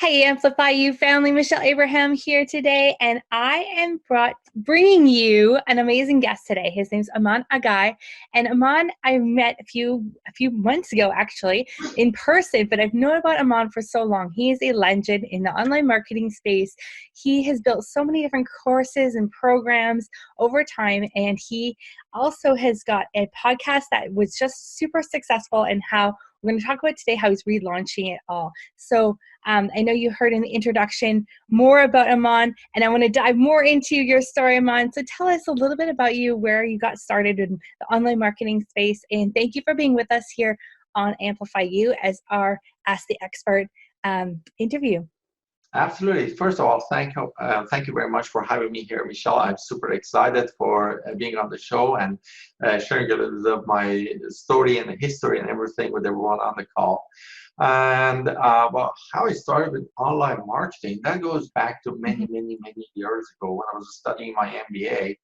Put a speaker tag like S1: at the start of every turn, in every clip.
S1: Hey, Amplify You family, Michelle Abraham here today, and I am bringing you an amazing guest today. His name's Iman Aghay, and Iman I met a few months ago actually in person, but I've known about Iman for so long. He is a legend in the online marketing space. He has built so many different courses and programs over time, and he also has got a podcast that was just super successful, and how we're going to talk about today how he's relaunching it all. So I know you heard in the introduction more about Iman, and I want to dive more into your story, Iman. So tell us a little bit about you, where you got started in the online marketing space, and thank you for being with us here on Amplify You as our Ask the Expert interview.
S2: Absolutely. First of all, thank you very much for having me here, Michelle. I'm super excited for being on the show and sharing a little bit of my story and the history and everything with everyone on the call. And well, how I started with online marketing, that goes back to many years ago when I was studying my MBA.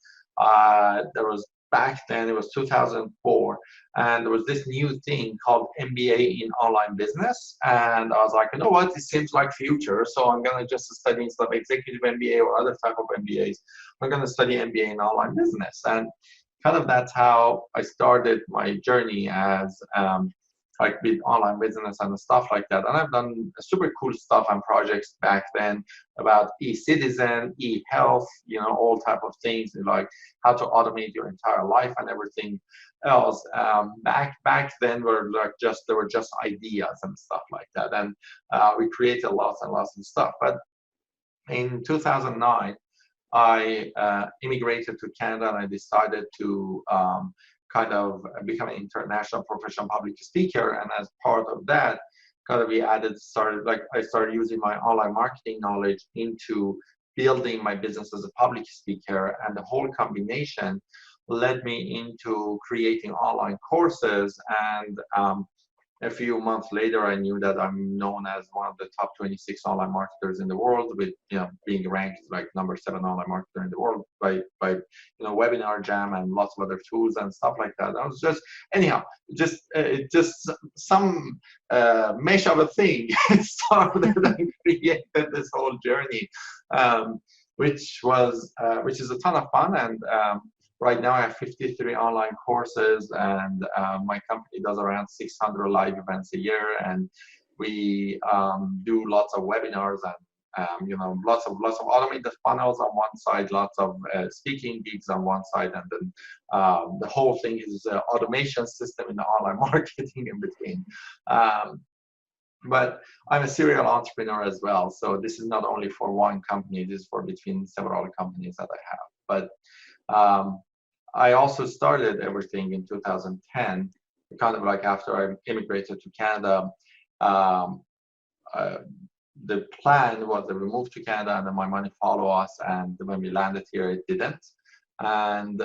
S2: Back then, it was 2004, and there was this new thing called MBA in online business. And I was like, you know what, it seems like future, so I'm going to just study instead of executive MBA or other type of MBAs, I'm going to study MBA in online business. And kind of that's how I started my journey as like with online business and stuff like that. And I've done super cool stuff and projects back then about e-citizen, e-health, all type of things, like how to automate your entire life and everything else. Back then there were just ideas and stuff like that. And we created lots and lots of stuff. But in 2009, I immigrated to Canada, and I decided to kind of become an international professional public speaker. And as part of that, I started using my online marketing knowledge into building my business as a public speaker. And the whole combination led me into creating online courses. And a few months later, I knew that I'm known as one of the top 26 online marketers in the world, with being ranked like number 7 online marketer in the world by Webinar Jam and lots of other tools and stuff like that. I was just some mesh of a thing started and created this whole journey, which is a ton of fun. And right now I have 53 online courses, and my company does around 600 live events a year, and we do lots of webinars and lots of automated funnels on one side, lots of speaking gigs on one side, and then the whole thing is an automation system in the online marketing in between. But I'm a serial entrepreneur as well, so this is not only for one company, this is for between several companies that I have. But I also started everything in 2010, kind of like after I immigrated to Canada. The plan was that we moved to Canada and then my money follow us, and when we landed here, it didn't. And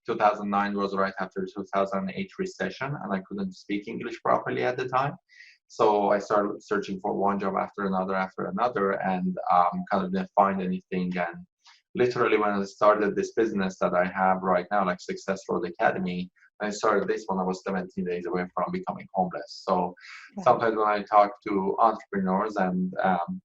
S2: 2009 was right after 2008 recession, and I couldn't speak English properly at the time. So I started searching for one job after another, and kind of didn't find anything. And literally, when I started this business that I have right now, like Success Road Academy, I started this when I was 17 days away from becoming homeless. So sometimes when I talk to entrepreneurs and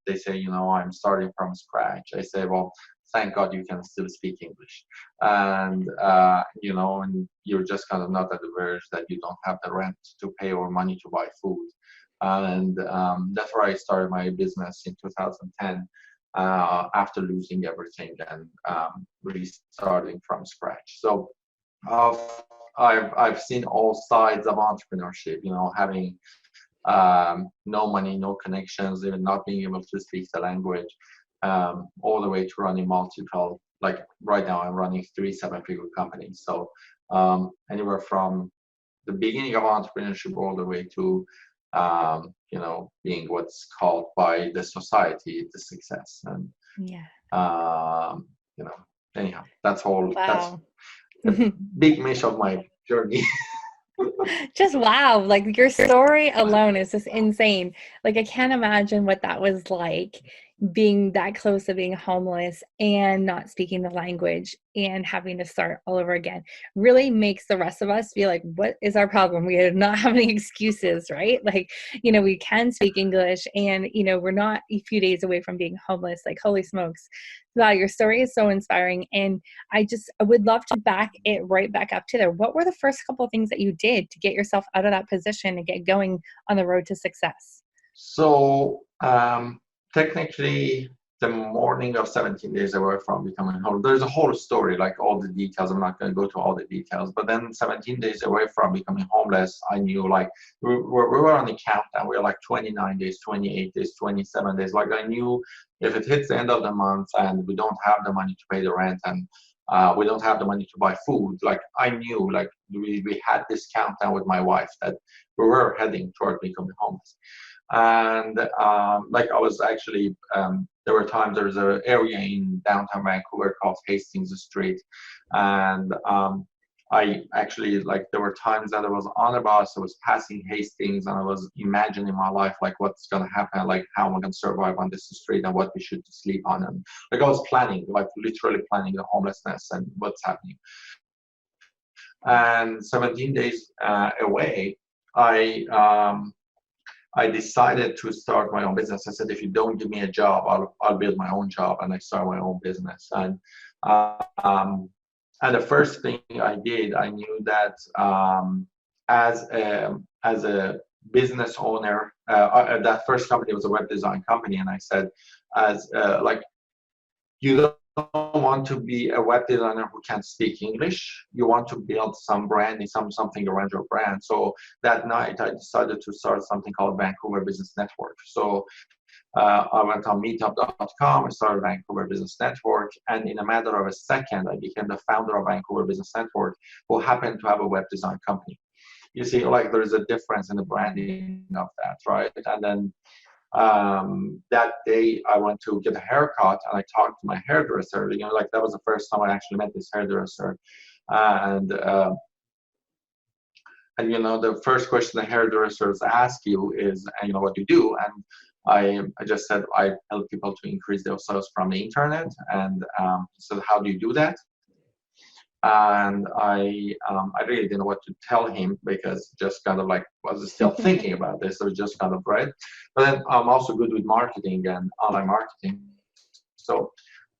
S2: they say, I'm starting from scratch, I say, well, thank God you can still speak English. And, and you're just kind of not at the verge that you don't have the rent to pay or money to buy food. And that's where I started my business in 2010. After losing everything and restarting from scratch. So I've seen all sides of entrepreneurship, having no money, no connections, even not being able to speak the language, all the way to running multiple, like right now I'm running 3 7-figure companies. So anywhere from the beginning of entrepreneurship all the way to being what's called by the society the success. And anyhow, that's all.
S1: Wow.
S2: That's a big mesh of my journey.
S1: Just wow, like your story alone is just insane. Like I can't imagine what that was like, being that close to being homeless and not speaking the language and having to start all over again really makes the rest of us be like, what is our problem? We are not having excuses, right? Like, we can speak English and, we're not a few days away from being homeless. Like, holy smokes. Wow, your story is so inspiring. And I would love to back it right back up to there. What were the first couple of things that you did to get yourself out of that position and get going on the road to success?
S2: So technically, the morning of 17 days away from becoming homeless, there's a whole story, like all the details. I'm not going to go to all the details, but then 17 days away from becoming homeless, I knew like we were on the countdown. We were like 29 days, 28 days, 27 days. Like I knew if it hits the end of the month and we don't have the money to pay the rent and we don't have the money to buy food, like I knew like we had this countdown with my wife that we were heading toward becoming homeless. And like I was actually, there were times there was an area in downtown Vancouver called Hastings Street, and I actually like there were times that I was on a bus, I was passing Hastings, and I was imagining my life, like what's gonna happen, like how am I gonna survive on this street, and what we should sleep on, and like I was planning, like literally planning the homelessness and what's happening. And 17 days away, I I decided to start my own business. I said, if you don't give me a job, I'll build my own job, and I started my own business. Um, and the first thing I did, I knew that as a business owner, that first company was a web design company, and I said, as like you don't want to be a web designer who can speak English. You want to build some branding, something around your brand. So that night, I decided to start something called Vancouver Business Network. So I went on meetup.com, I started Vancouver Business Network, and in a matter of a second, I became the founder of Vancouver Business Network, who happened to have a web design company. You see, like there is a difference in the branding of that, right? And then that day I went to get a haircut and I talked to my hairdresser, like that was the first time I actually met this hairdresser. And the first question the hairdressers ask you is, what you do? And I just said, I help people to increase their sales from the internet. And he said, how do you do that? And I really didn't know what to tell him because just kind of like was still thinking about this. So just kind of right. But then I'm also good with marketing and online marketing. So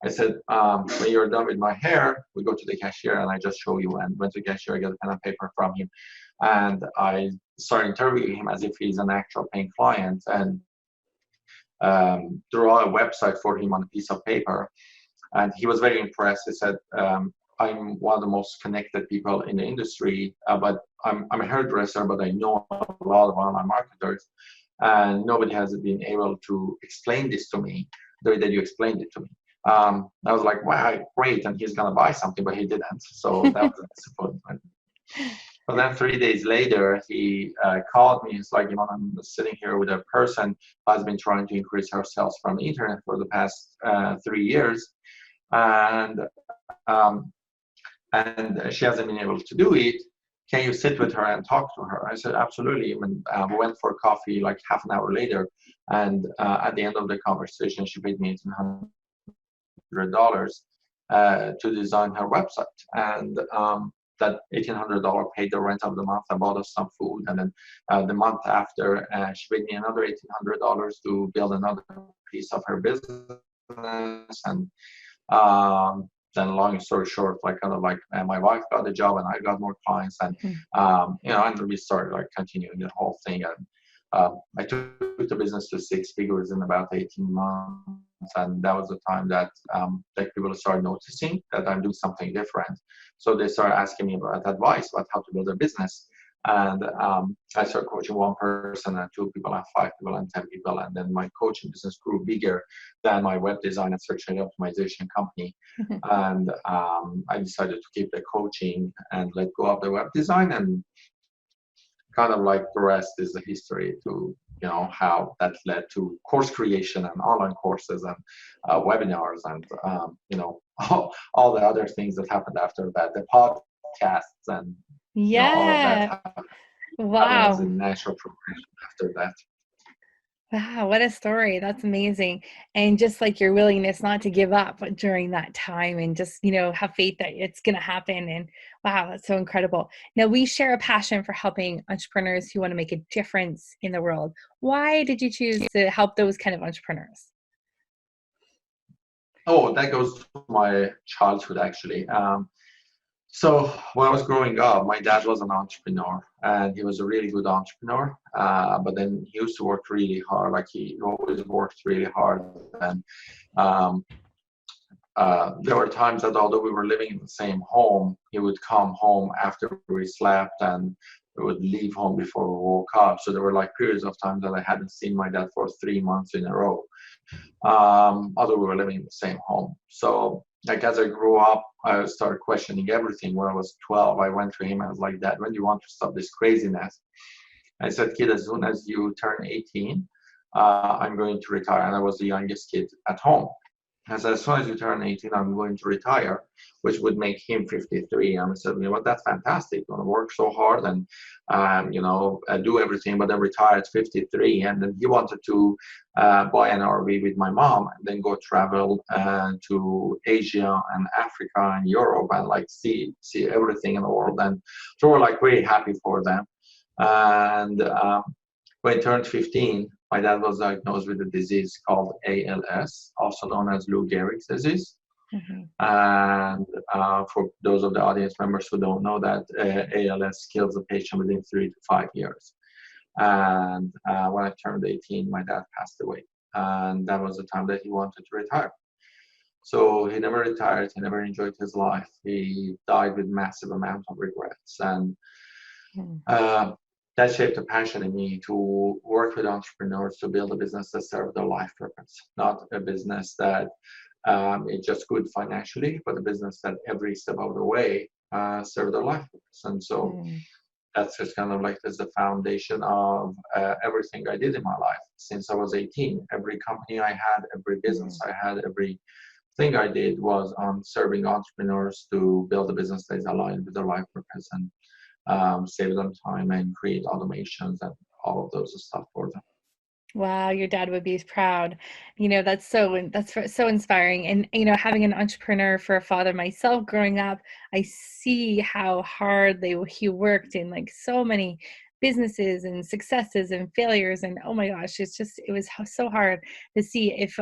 S2: I said, when you're done with my hair, we go to the cashier and I just show you. And went to the cashier, I get a pen and paper from him. And I started interviewing him as if he's an actual paying client and draw a website for him on a piece of paper. And he was very impressed. He said, I'm one of the most connected people in the industry, but I'm a hairdresser, but I know a lot of online marketers, and nobody has been able to explain this to me the way that you explained it to me. I was like, wow, great, and he's gonna buy something, but he didn't. So that was a disappointment. But then 3 days later, he called me. He's like, I'm sitting here with a person who has been trying to increase her sales from the internet for the past 3 years, and she hasn't been able to do it. Can you sit with her and talk to her? I said, absolutely. We went for coffee like half an hour later. And at the end of the conversation, she paid me $1,800 to design her website. And that $1,800 paid the rent of the month. I bought us some food. And then the month after, she paid me another $1,800 to build another piece of her business. And then long story short, like kind of like my wife got the job and I got more clients and and we started like continuing the whole thing. And I took the business to 6 figures in about 18 months, and that was the time that like people started noticing that I'm doing something different. So they started asking me about advice about how to build a business. And I started coaching one person and 2 people and 5 people and 10 people. And then my coaching business grew bigger than my web design and search engine optimization company. And I decided to keep the coaching and let go of the web design. And kind of like the rest is the history to, how that led to course creation and online courses and webinars and, all the other things that happened after that, the podcasts and all of that
S1: Yeah.
S2: happened. That was
S1: Wow.
S2: a natural progression after that.
S1: Wow, what a story. That's amazing. And just like your willingness not to give up during that time and just, have faith that it's going to happen. And wow, that's so incredible. Now, we share a passion for helping entrepreneurs who want to make a difference in the world. Why did you choose to help those kind of entrepreneurs?
S2: Oh, that goes to my childhood actually. So when I was growing up, my dad was an entrepreneur, and he was a really good entrepreneur. But then he used to work really hard. Like he always worked really hard, and um, there were times that although we were living in the same home, he would come home after we slept, and we would leave home before we woke up. So there were like periods of time that I hadn't seen my dad for 3 months in a row, although we were living in the same home. So like as I grew up, I started questioning everything. When I was 12, I went to him and I was like, Dad, when do you want to stop this craziness? I said, kid, as soon as you turn 18, I'm going to retire. And I was the youngest kid at home. I said, as soon as you turn 18, I'm going to retire, which would make him 53. And I said, that's fantastic. I'm going to work so hard and, do everything, but then retire at 53. And then he wanted to buy an RV with my mom and then go travel to Asia and Africa and Europe and like see everything in the world. And so we're like really happy for them. And when I turned 15, my dad was diagnosed with a disease called ALS, also known as Lou Gehrig's disease.
S1: Mm-hmm.
S2: And for those of the audience members who don't know that, ALS kills the patient within 3 to 5 years. And when I turned 18, my dad passed away. And that was the time that he wanted to retire. So he never retired. He never enjoyed his life. He died with massive amount of regrets. And that shaped a passion in me to work with entrepreneurs to build a business that served their life purpose, not a business that is just good financially, but a business that every step of the way served their life purpose. And so that's just kind of like as the foundation of everything I did in my life since I was 18. Every company I had, every business I had, every thing I did was on serving entrepreneurs to build a business that is aligned with their life purpose and save them time and create automations and all of those stuff for them.
S1: Wow, your dad would be proud. That's so inspiring. And having an entrepreneur for a father myself growing up, I see how hard he worked in like so many businesses and successes and failures. And oh my gosh, it was so hard to see if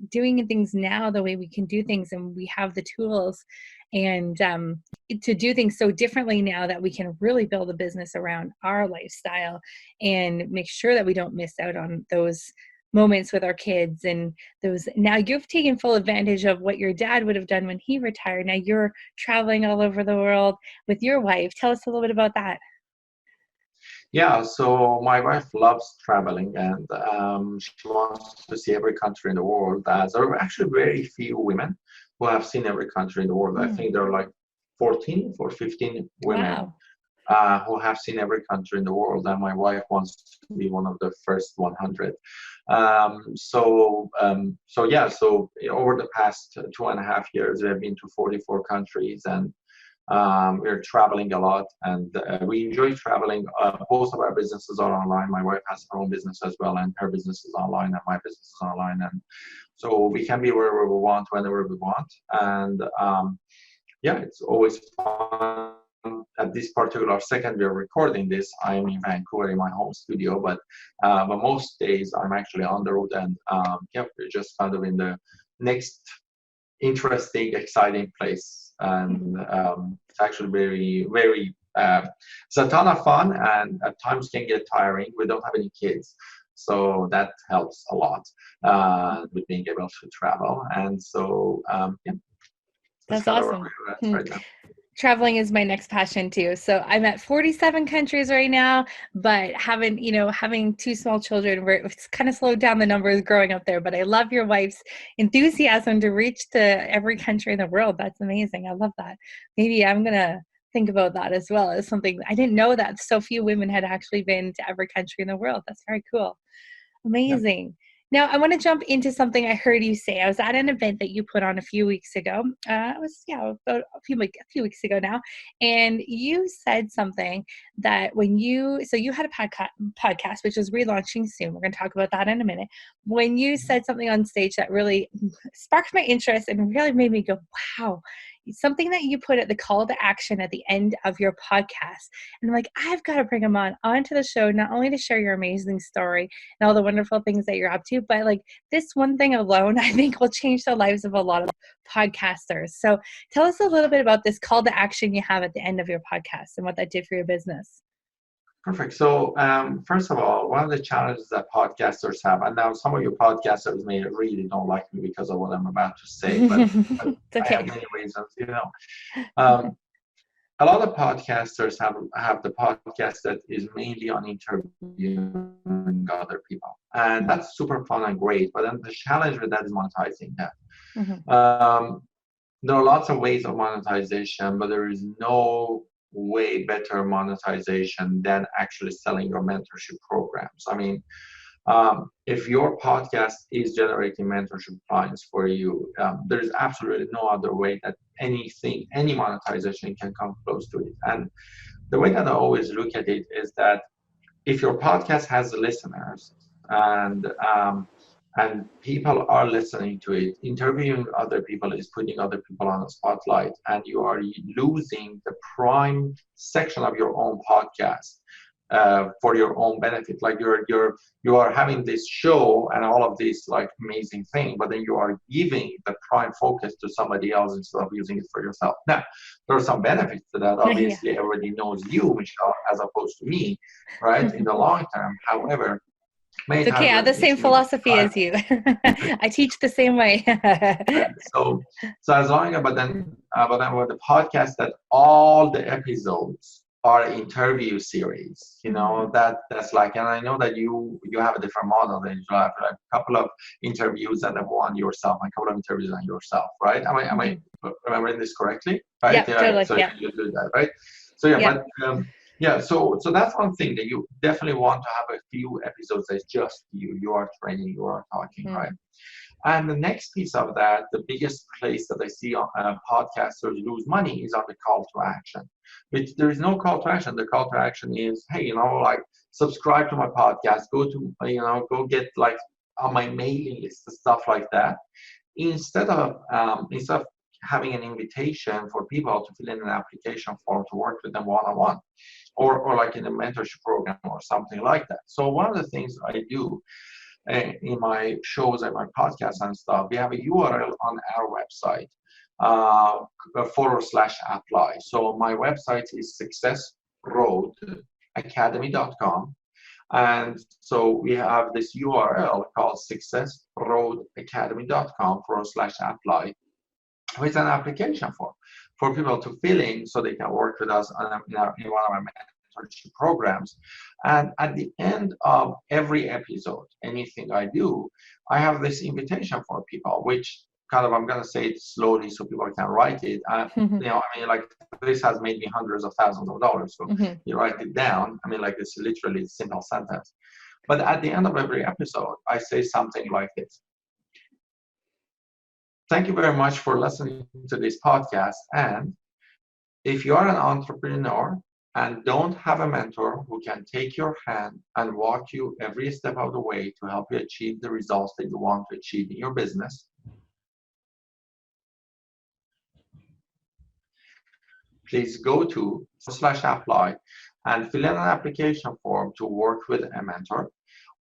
S1: doing things now the way we can do things and we have the tools and to do things so differently now that we can really build a business around our lifestyle and make sure that we don't miss out on those moments with our kids. And those, now you've taken full advantage of what your dad would have done when he retired. Now you're traveling all over the world with your wife. Tell us a little bit about that.
S2: Yeah, so my wife loves traveling, and she wants to see every country in the world. There are actually very few women who have seen every country in the world. I think there are like 14 or 15 women
S1: Wow.
S2: who have seen every country in the world, and my wife wants to be one of the first 100. So yeah, so over the past 2.5 years, we have been to 44 countries, and we're traveling a lot, and we enjoy traveling. Both of our businesses are online. My wife has her own business as well, and her business is online, and my business is online, and so we can be wherever we want, whenever we want, and yeah, it's always fun. At this particular second we are recording this, I'm in Vancouver in my home studio, but most days I'm actually on the road, and yeah, we're just kind of in the next interesting, exciting place, and it's actually very, very. It's a ton of fun, and at times can get tiring. We don't have any kids, so that helps a lot with being able to travel. And so, yeah, that's
S1: That's
S2: kind of where
S1: awesome.
S2: we're at right now.
S1: Traveling is my next passion too. So I'm at 47 countries right now, but having two small children, it's kind of slowed down the numbers growing up there. But I love your wife's enthusiasm to reach to every country in the world. That's amazing. I love that. Maybe I'm gonna think about that as well as something. I didn't know that so few women had actually been to every country in the world. That's very cool.
S2: Yeah.
S1: Amazing. Now, I want to jump into something I heard you say. I was at an event that you put on a few weeks ago. It was, about a few weeks ago now. And you said something that so you had a podcast, which is relaunching soon. We're going to talk about that in a minute. When you said something on stage that really sparked my interest and really made me go, wow, something that you put at the call to action at the end of your podcast. And I'm like, I've got to bring him onto the show, not only to share your amazing story and all the wonderful things that you're up to, but like this one thing alone, I think will change the lives of a lot of podcasters. So tell us a little bit about this call to action you have at the end of your podcast and what that did for your business.
S2: Perfect. So, first of all, one of the challenges that podcasters have, and now some of your podcasters may really don't like me because of what I'm about to say, but
S1: It's okay.
S2: I have many reasons, Um, a lot of podcasters have the podcast that is mainly on interviewing other people, and that's super fun and great. But then the challenge with that is monetizing that. There are lots of ways of monetization, but there is no way better monetization than actually selling your mentorship programs. I mean, if your podcast is generating mentorship clients for you, there is absolutely no other way that any monetization can come close to it. And the way that I always look at it is that if your podcast has listeners and people are listening to it, interviewing other people is putting other people on the spotlight, and you are losing the prime section of your own podcast for your own benefit. Like you are having this show and all of this like amazing thing, but then you are giving the prime focus to somebody else instead of using it for yourself. Now, there are some benefits to that. Obviously, everybody knows you, Michelle, as opposed to me, right? In the long term. However,
S1: it's okay. I have the same philosophy as you. I teach the same way.
S2: so as long as, but then with the podcast, that all the episodes are interview series, that's like, and I know that you have a different model, that you have like a couple of interviews and then one yourself, and a couple of interviews on yourself, right? Am I remembering this correctly? Right?
S1: Yeah, totally.
S2: So
S1: yeah.
S2: you do that, right? So so that's one thing, that you definitely want to have a few episodes that's just you are training, you are talking, right? And the next piece of that, the biggest place that I see podcasters lose money is on the call to action. Which there is no call to action. The call to action is, hey, like subscribe to my podcast, go get like on my mailing list, stuff like that. Instead of having an invitation for people to fill in an application form to work with them one-on-one, or like in a mentorship program or something like that. So one of the things I do in my shows and my podcasts and stuff, we have a URL on our website /apply. So my website is successroadacademy.com. And so we have this URL called successroadacademy.com /apply, with an application form for people to fill in so they can work with us in one of our mentorship programs. And at the end of every episode, anything I do, I have this invitation for people, which kind of, I'm going to say it slowly so people can write it. Like this has made me hundreds of thousands of dollars. So you write it down. Like it's literally a simple sentence. But at the end of every episode, I say something like this. Thank you very much for listening to this podcast. And if you are an entrepreneur and don't have a mentor who can take your hand and walk you every step of the way to help you achieve the results that you want to achieve in your business, please go to /apply and fill in an application form to work with a mentor.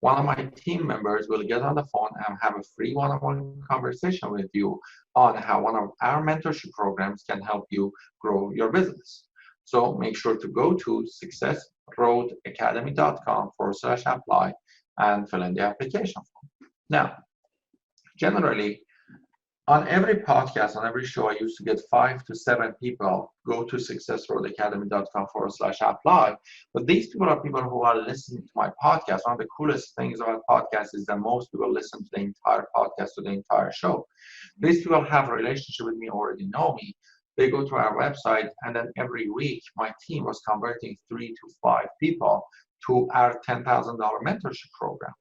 S2: One of my team members will get on the phone and have a free one-on-one conversation with you on how one of our mentorship programs can help you grow your business. So make sure to go to successroadacademy.com /apply and fill in the application form. Now, generally, on every podcast, on every show, I used to get 5 to 7 people go to successroadacademy.com /apply. But these people are people who are listening to my podcast. One of the coolest things about podcasts is that most people listen to the entire podcast, to the entire show. These people have a relationship with me, already know me. They go to our website, and then every week, my team was converting 3 to 5 people to our $10,000 mentorship program.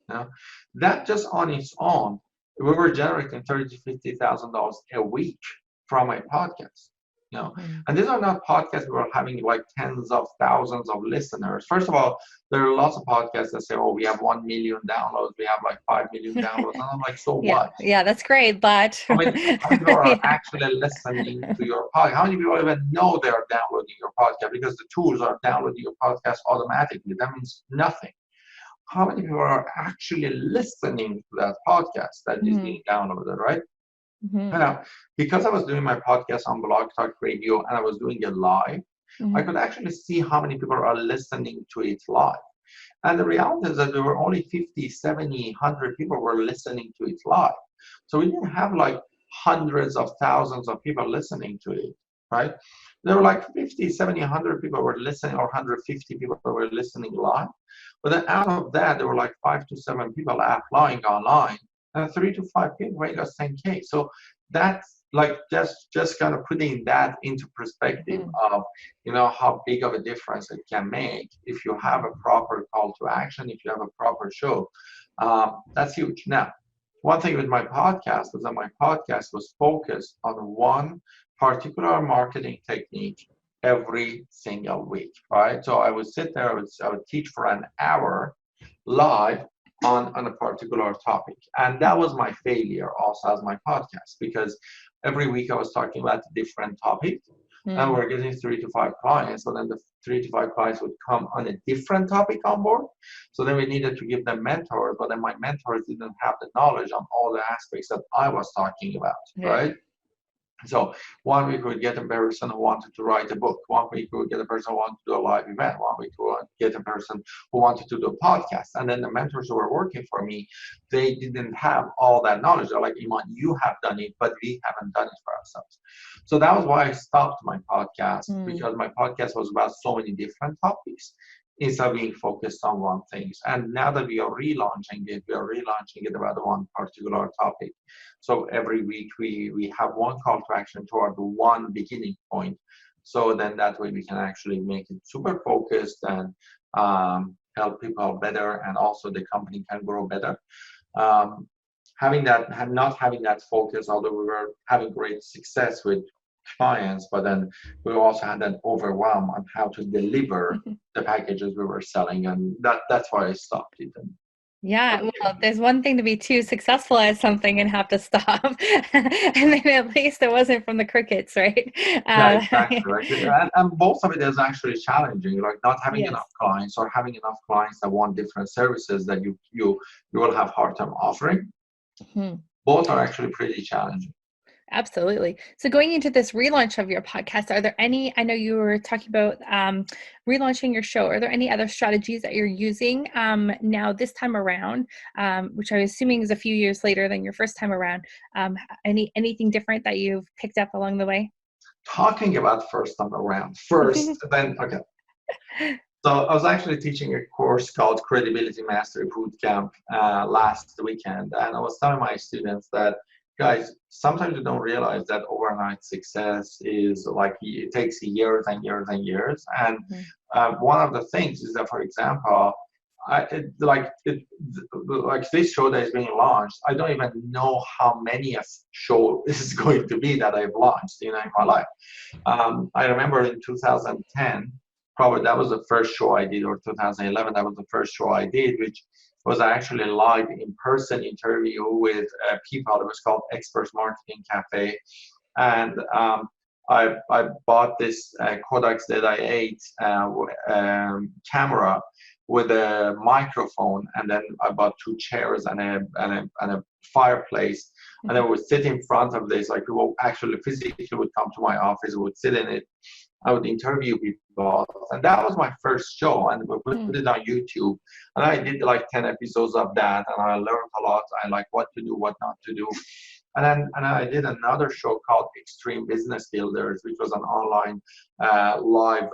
S2: You know, that just on its own, we were generating $30,000 to $50,000 a week from my podcast. You know,
S1: Mhm.
S2: and these are not podcasts we were having like tens of thousands of listeners. First of all, there are lots of podcasts that say, "Oh, we have 1 million downloads, we have like 5 million downloads," and I'm like, "So
S1: Yeah,
S2: what?"
S1: yeah, that's great, but
S2: How many people are
S1: yeah.
S2: actually listening to your podcast? How many people even know they are downloading your podcast because the tools are downloading your podcast automatically? That means nothing. How many people are actually listening to that podcast that is
S1: Mhm,
S2: being downloaded, right?
S1: mhm,
S2: Now, because I was doing my podcast on Blog Talk Radio and I was doing it live, I
S1: mhm,
S2: could actually see how many people are listening to it live. And the reality is that there were only 50, 70, 100 people were listening to it live. So we didn't have like hundreds of thousands of people listening to it, right? There were like 50, 70, 100 people were listening, or 150 people were listening live. But then out of that, there were like 5 to 7 people applying online, and 3 to 5 people made us 10K. So that's like just kind of putting that into perspective
S1: mhm,
S2: of how big of a difference it can make if you have a proper call to action, if you have a proper show. That's huge. Now, one thing with my podcast was that my podcast was focused on one particular marketing technique every single week, right? So I would sit there, I would teach for an hour live on a particular topic. And that was my failure also as my podcast, because every week I was talking about a different topic, and
S1: mhm,
S2: we're getting 3 to 5 clients. So then the 3 to 5 clients would come on a different topic on board. So then we needed to give them mentors, but then my mentors didn't have the knowledge on all the aspects that I was talking about,
S1: yeah,
S2: right? So one week we would get a person who wanted to write a book. One week we would get a person who wanted to do a live event. One week we would get a person who wanted to do a podcast. And then the mentors who were working for me, they didn't have all that knowledge. They're like, Iman, you have done it, but we haven't done it for ourselves. So that was why I stopped my podcast,
S1: mm,
S2: because my podcast was about so many different topics instead of being focused on one thing. And now that we are relaunching it about one particular topic. So every week we have one call to action toward one beginning point. So then that way we can actually make it super focused and help people better, and also the company can grow better. Um, not having that focus, although we were having great success with clients, but then we also had an overwhelm on how to deliver
S1: mhm.
S2: the packages we were selling, and that's why I stopped it. And
S1: Yeah, well, there's one thing to be too successful at something and have to stop, and then at least it wasn't from the crickets, right?
S2: yeah,
S1: Uh,
S2: exactly. Right. And most of it is actually challenging, like not having
S1: yes.
S2: enough clients, or having enough clients that want different services that you will have hard time offering.
S1: Mhm.
S2: Both are actually pretty challenging.
S1: Absolutely. So going into this relaunch of your podcast, are there any, I know you were talking about relaunching your show. Are there any other strategies that you're using now this time around, which I'm assuming is a few years later than your first time around? Anything different that you've picked up along the way?
S2: Talking about first time around, first, then okay. So I was actually teaching a course called Credibility Mastery Bootcamp last weekend, and I was telling my students that, guys, sometimes you don't realize that overnight success is like it takes years and years and years. And
S1: Mhm.
S2: one of the things is that, for example, like this show that is being launched, I don't even know how many a show is going to be that I've launched in my life. I remember in 2010, probably that was the first show I did, or 2011, that was the first show I did, which was actually a live in-person interview with people. It was called Experts Marketing Cafe. And I bought this Kodak ZI-8 camera with a microphone, and then I bought 2 chairs and a fireplace, and then we would sit in front of this. Like people actually physically would come to my office, would sit in it. I would interview people, and that was my first show, and we put it
S1: Mhm.
S2: on YouTube. And I did like 10 episodes of that, and I learned a lot. I like what to do, what not to do. And I did another show called Extreme Business Builders, which was an online live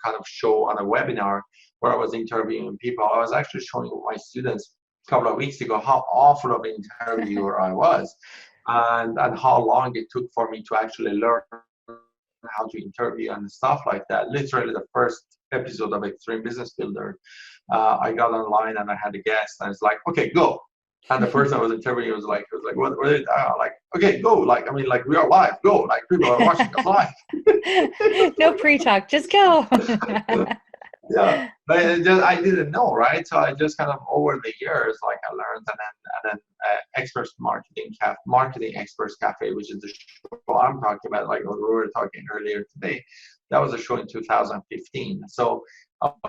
S2: kind of show on a webinar where I was interviewing people. I was actually showing my students a couple of weeks ago how awful of an interviewer I was, and how long it took for me to actually learn how to interview and stuff like that. Literally, the first episode of Extreme Business Builder, I got online and I had a guest, and it's like, okay, go. And the person I was interviewing was like, what is like, okay, go. Like, I mean, like, we are live, go. Like, people are watching us live.
S1: No pre-talk, just go.
S2: Yeah, but I didn't know, right? So I just kind of over the years, like, I learned, and then Experts Marketing Experts Cafe, which is the show I'm talking about, like what we were talking earlier today. That was a show in 2015. So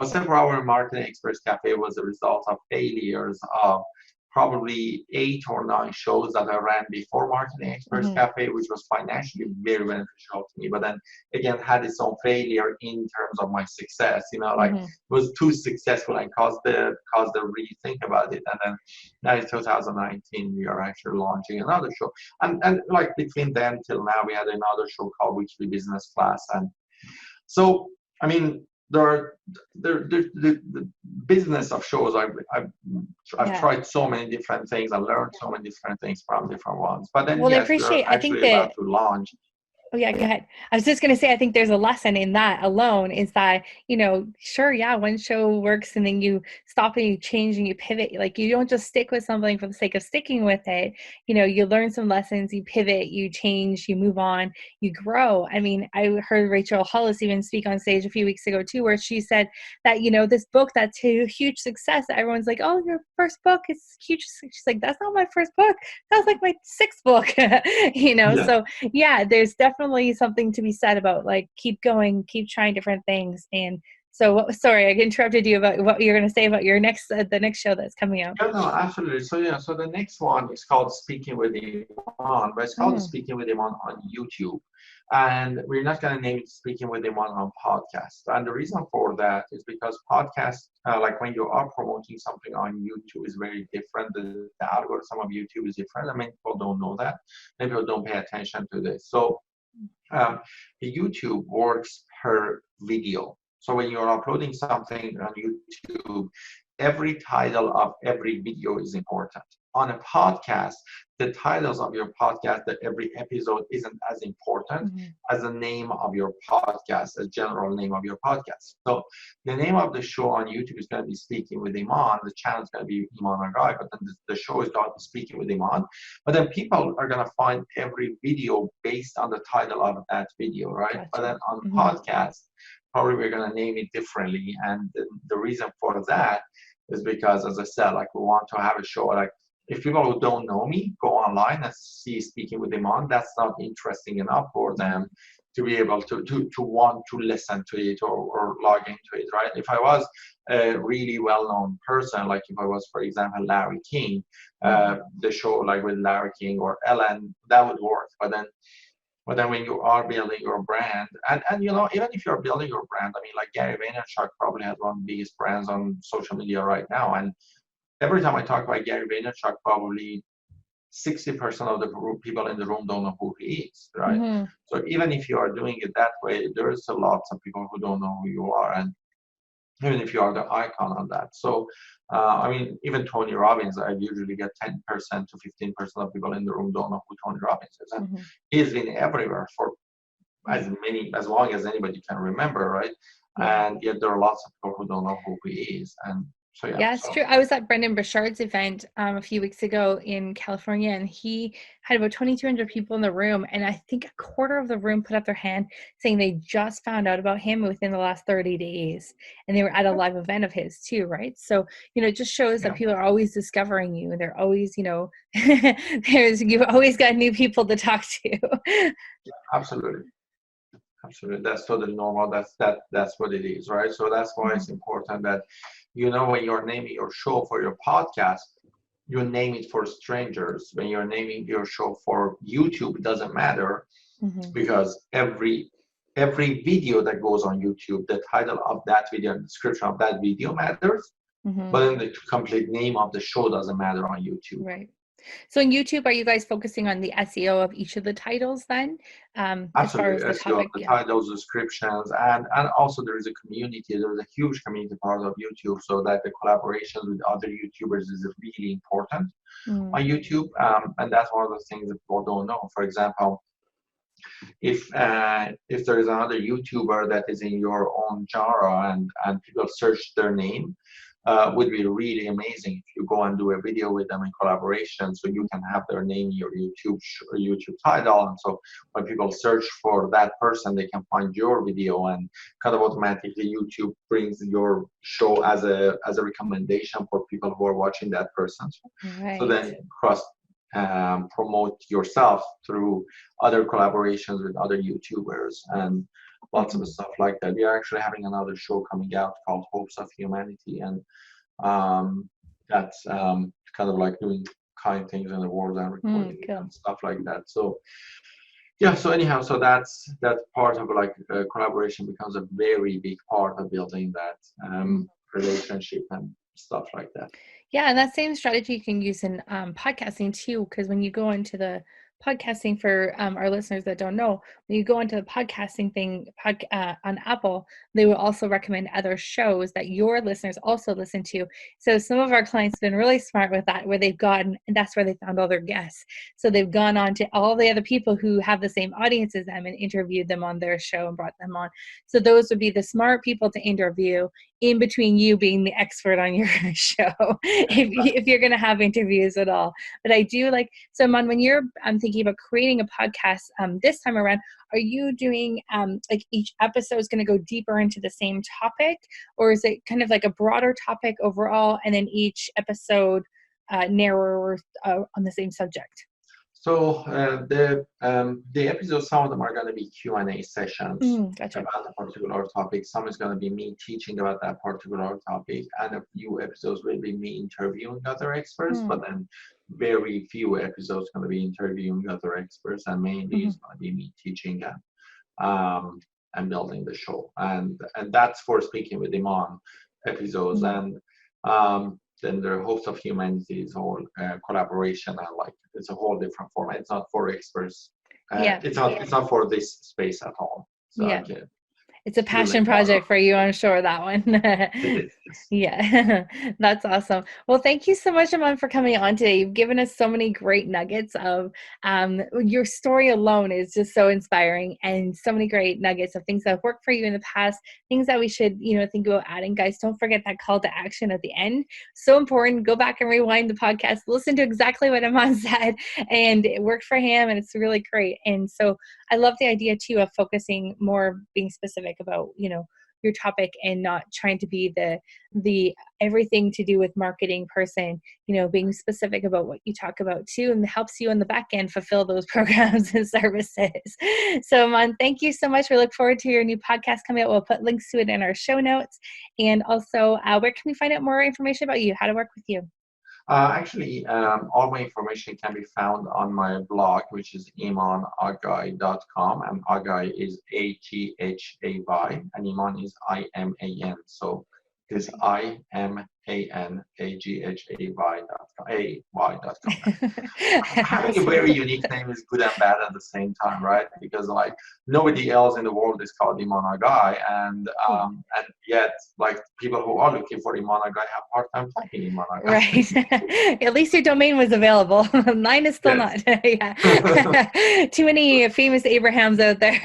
S2: 7 Hour Marketing Experts Cafe was a result of failures of probably 8 or 9 shows that I ran before Marketing Experts Cafe, which was financially very beneficial to me, but then again had its own failure in terms of my success. Like it was too successful and caused the rethink about it. And then now in 2019 we are actually launching another show. And like between then till now we had another show called Weekly Business Class. And so I mean, the business of shows. I've tried so many different things. I learned so many different things from different ones. But then,
S1: Well,
S2: yes, we're actually about to launch.
S1: Oh, yeah, go ahead. I was just going to say, I think there's a lesson in that alone, is that, sure, yeah, one show works and then you stop and you change and you pivot. Like, you don't just stick with something for the sake of sticking with it. You learn some lessons, you pivot, you change, you move on, you grow. I mean, I heard Rachel Hollis even speak on stage a few weeks ago too, where she said that, this book that's a huge success, everyone's like, oh, your first book is huge. She's like, that's not my first book. That was like my 6th book,
S2: Yeah.
S1: So yeah, there's definitely something to be said about like keep going, keep trying different things. And so, sorry, I interrupted you about what you're going to say about your the next show that's coming out.
S2: No, absolutely. So yeah, so the next one is called Speaking with Iman, but it's called Speaking with Iman on YouTube. And we're not going to name it Speaking with Iman on podcast. And the reason for that is because podcast, like when you are promoting something on YouTube, is very different. The algorithm of YouTube is different. I mean, people don't know that. Many people don't pay attention to this. So YouTube works per video. So when you're uploading something on YouTube, every title of every video is important. On a podcast, the titles of your podcast, that every episode isn't as important as the name of your podcast, the general name of your podcast. So the name of the show on YouTube is going to be Speaking with Iman. The channel is going to be Iman Aghay, but then the show is called Speaking with Iman. But then people are going to find every video based on the title of that video, right? Gotcha. But then on podcast, probably we're going to name it differently. And the reason for that is because, as I said, like, we want to have a show, like, if people who don't know me go online and see Speaking with Iman, that's not interesting enough for them to be able to want to listen to it or log into it, right? If I was a really well-known person, like if I was, for example, Larry King, the show like with Larry King or Ellen, that would work. But then when you are building your brand, and even if you're building your brand, I mean, like Gary Vaynerchuk probably has one of the biggest brands on social media right now. And every time I talk about Gary Vaynerchuk, probably 60% of the people in the room don't know who he is, right? So even if you are doing it that way, there's a lot of people who don't know who you are, and even if you are the icon on that. So, I mean, even Tony Robbins, I usually get 10% to 15% of people in the room don't know who Tony Robbins is. And he's been everywhere for as long as anybody can remember, right? And yet there are lots of people who don't know who he is. And so,
S1: yeah, it's true. I was at Brendan Burchard's event a few weeks ago in California, and he had about 2,200 people in the room. And I think a quarter of the room put up their hand saying they just found out about him within the last 30 days. And they were at a live event of his too, right? So, it just shows that people are always discovering you. And they're always, you've always got new people to talk to.
S2: Yeah, absolutely. Absolutely. That's totally normal. That's what it is, right? So that's why it's important that, when you're naming your show for your podcast, you name it for strangers. When you're naming your show for YouTube, it doesn't matter because every video that goes on YouTube, the title of that video and description of that video matters, but then the complete name of the show doesn't matter on YouTube.
S1: Right. So in YouTube, are you guys focusing on the SEO of each of the titles then?
S2: Absolutely.
S1: As far as the topic?
S2: The titles, descriptions, and also there is a community. There is a huge community part of YouTube, so that the collaboration with other YouTubers is really important on YouTube. And that's one of the things that people don't know. For example, if there is another YouTuber that is in your own genre and people search their name, would be really amazing if you go and do a video with them in collaboration, so you can have their name, your YouTube title, and so when people search for that person, they can find your video, and kind of automatically YouTube brings your show as a recommendation for people who are watching that person.
S1: Right.
S2: So then cross promote yourself through other collaborations with other YouTubers and lots of stuff like that. We are actually having another show coming out called Hopes of Humanity, and that's kind of like doing kind things in the world and recording
S1: Cool.
S2: and stuff like that. So yeah, so anyhow, so that's part of like collaboration becomes a very big part of building that relationship and stuff like that.
S1: Yeah, and that same strategy you can use in podcasting too, because when you go into the podcasting, for our listeners that don't know, when you go into the podcasting thing on Apple, they will also recommend other shows that your listeners also listen to. So some of our clients have been really smart with that, where they've gone, and that's where they found all their guests. So they've gone on to all the other people who have the same audience as them and interviewed them on their show and brought them on. So those would be the smart people to interview, in between you being the expert on your show, if you're going to have interviews at all. But I do like, so Iman, when you're thinking about creating a podcast this time around, are you doing like each episode is going to go deeper into the same topic, or is it kind of like a broader topic overall, and then each episode narrower on the same subject?
S2: So the episodes, some of them are going to be Q&A sessions
S1: Gotcha.
S2: about a particular topic. Some is going to be me teaching about that particular topic, and a few episodes will be me interviewing other experts. But then very few episodes going to be interviewing other experts, and mainly it's going to be me teaching and building the show. And that's for Speaking with Iman episodes. And then the Hopes of Humanity is all collaboration, and like it's a whole different format. It's not for experts. It's not for this space at all. So
S1: it's a passion project for you, I'm sure, that one. Yeah, that's awesome. Well, thank you so much, Iman, for coming on today. You've given us so many great nuggets of your story alone is just so inspiring, and so many great nuggets of things that have worked for you in the past, things that we should, think about adding. Guys, don't forget that call to action at the end. So important. Go back and rewind the podcast, listen to exactly what Iman said, and it worked for him, and it's really great. And so I love the idea too of focusing more, being specific about, your topic, and not trying to be the everything to do with marketing person, being specific about what you talk about too, and helps you in the back end fulfill those programs and services. So Iman, thank you so much. We look forward to your new podcast coming out. We'll put links to it in our show notes. And also, where can we find out more information about you, how to work with you?
S2: Actually, all my information can be found on my blog, which is imanaghay.com, and Aghay is Aghay, and Iman is IMAN. So it is IMANAGHAY.com. Having a very unique name is good and bad at the same time, right? Because like nobody else in the world is called Iman Aghay, and yet like people who are looking for Iman Aghay have a hard time typing Iman Aghay.
S1: Right. At least your domain was available. Mine is still not. Too many famous Abrahams out there.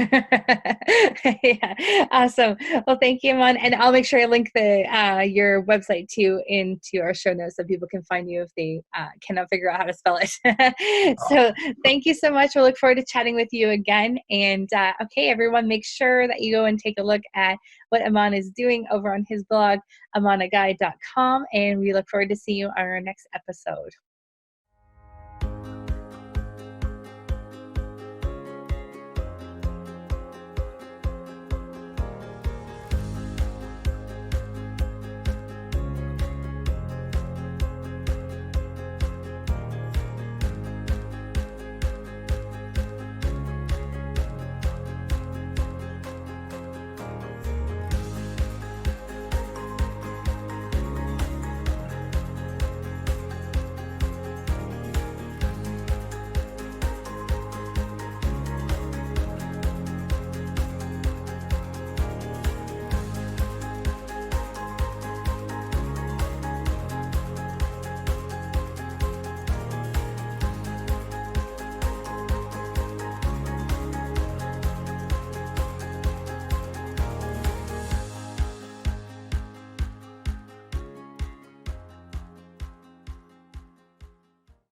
S1: Awesome. Well, thank you, Iman, and I'll make sure I link your website too into our show notes so people can find you if they cannot figure out how to spell it. So thank you so much. We'll look forward to chatting with you again. And okay, everyone, make sure that you go and take a look at what Iman is doing over on his blog, imanaghay.com. And we look forward to seeing you on our next episode.